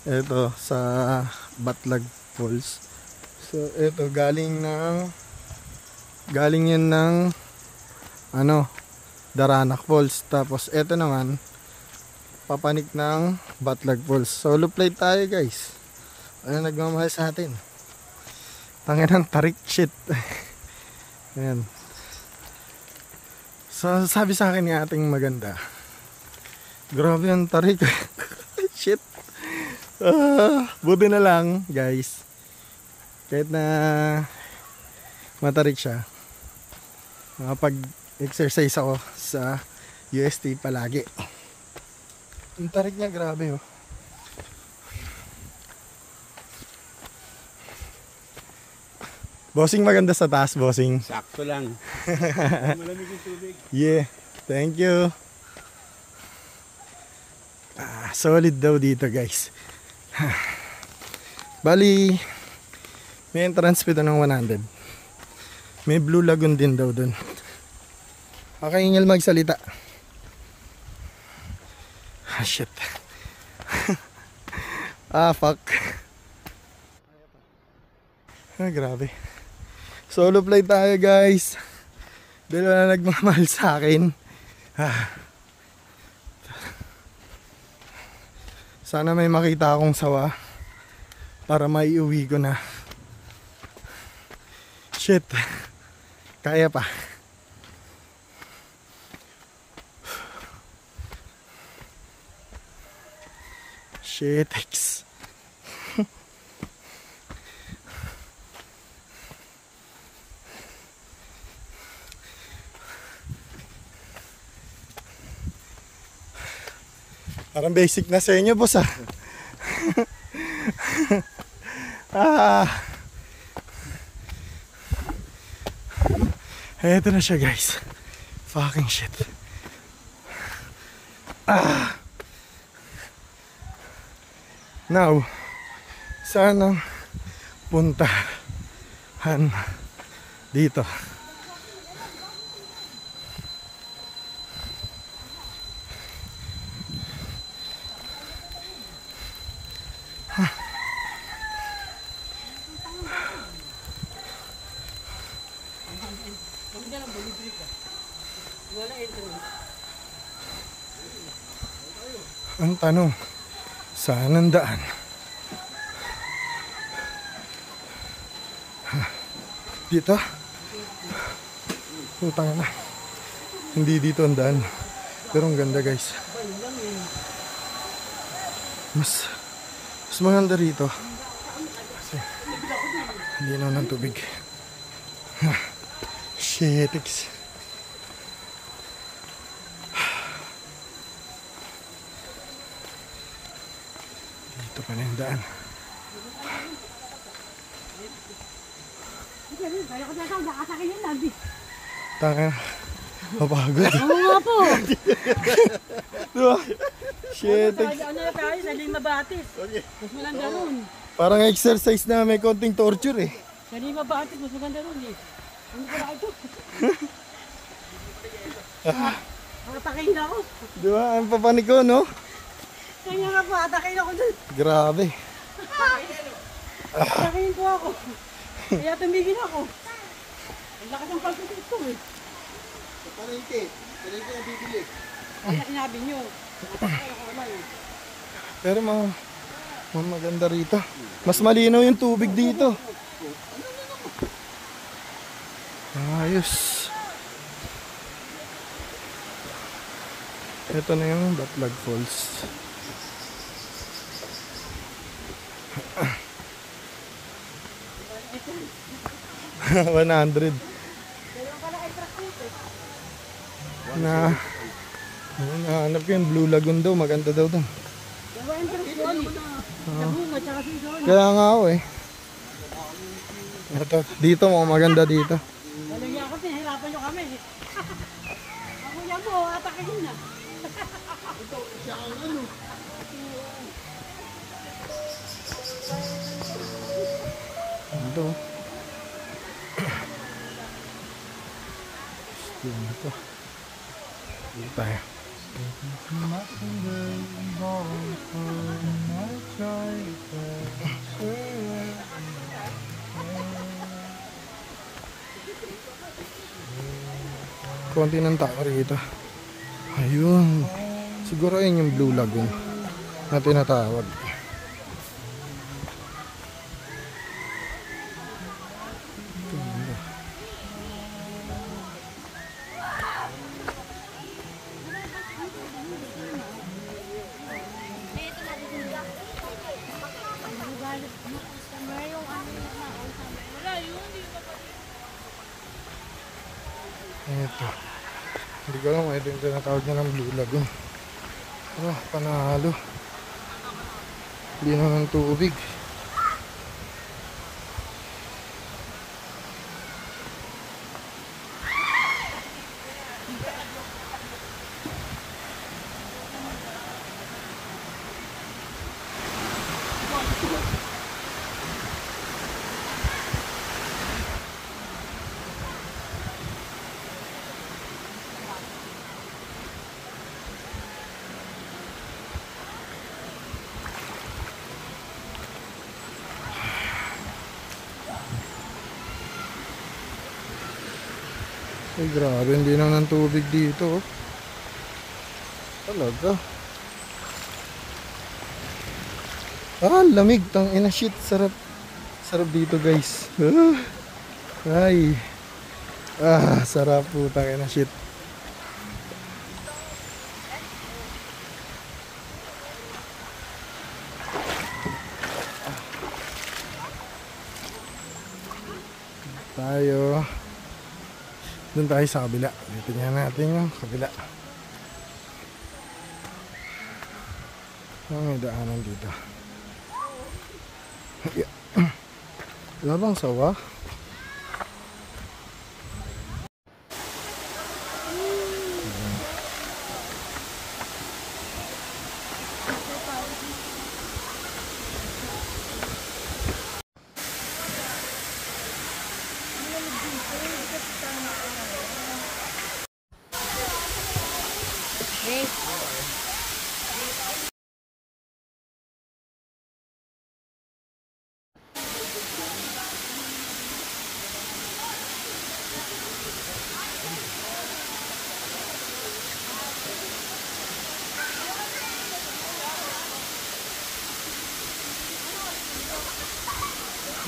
Ito sa Batlag Falls. So ito galing yan ng Daranac Falls. Tapos ito naman papanik ng Batlag Falls. Solo flight tayo guys. Ano nagmamahal sa atin? Tangin ng tarik shit. Ayan. So sabi sa akin ng ating maganda, grabe yung tarik. Shit. Buti na lang guys, kahit na matarik siya, makapag-exercise ako sa UST palagi. Yung tarik niya grabe oh. Bossing, maganda sa taas, bossing. Sakto lang. Malamig yung tubig. Yeah, thank you. Solid daw dito guys. Bali, may entrance fee ng 100. May Blue Lagoon din daw dun. Makaingil magsalita. Shit. Fuck. Grabe. Solo flight tayo guys. Dahil wala nagmamahal sa akin. Sana may makita akong sawa para maiuwi ko na. Shit. Kaya pa. Shit. Parang basic na sa inyo, boss Eto na siya guys. Fucking shit. Now, saan ang puntahan dito? Ang tanong, saan ang daan? Dito? Putang na. Hindi dito ang daan. Pero ang ganda guys. Mas maganda rito. Kasi hindi na ng tubig. Shit. Dito pa na yung daan. Taka na. Mapagod. Oo nga po. Diba? Shit. Ano na tayo sa Lima Batis. Mas maganda ron. Parang exercise na may konting torture eh. Sa Lima Batis, mas maganda ron eh. Ano pala ito? Atakain na ako. Diba? Ang papanik ko, no? Kanya nga po, atakain ako dun. Grabe. Atakain ko ako. Kaya tumigil ako. Ang lakas ng pagkakas ko eh. Palengke na bibili. Kaya sinabi nyo. Atakain ako naman eh. Pero maganda rito. Mas malinaw yung tubig dito. Ayos. Ito na yung Batlag Falls. $100. Nahanap ko yung Blue Lagoon daw. Maganda daw doon. Kaya nga ako eh. Ito, dito maganda dito. Walang ako, pinahirapan nyo kami. Ako yan mo, atakain na. Ito, siya ang ano. Ito. Ito na to. Dito tayo. Konti ng tao rito. Ayun. Siguro yun yung Blue Lagoon na tinatawag. Ito. Hindi ko alam, ito yung tinatawag niya ng Blue Lagoon. Panalo. Hindi na ng tubig. Ay, grabe, hindi na ng tubig dito. Talaga. Lamig. Tangina, shit. Sarap. Sarap dito, guys. Ay. Sarap po. Tangina, shit. Tayo. Doon tayo sa kabila. Tingnan natin yung kabila. May daanan dito. Wala bang sawa?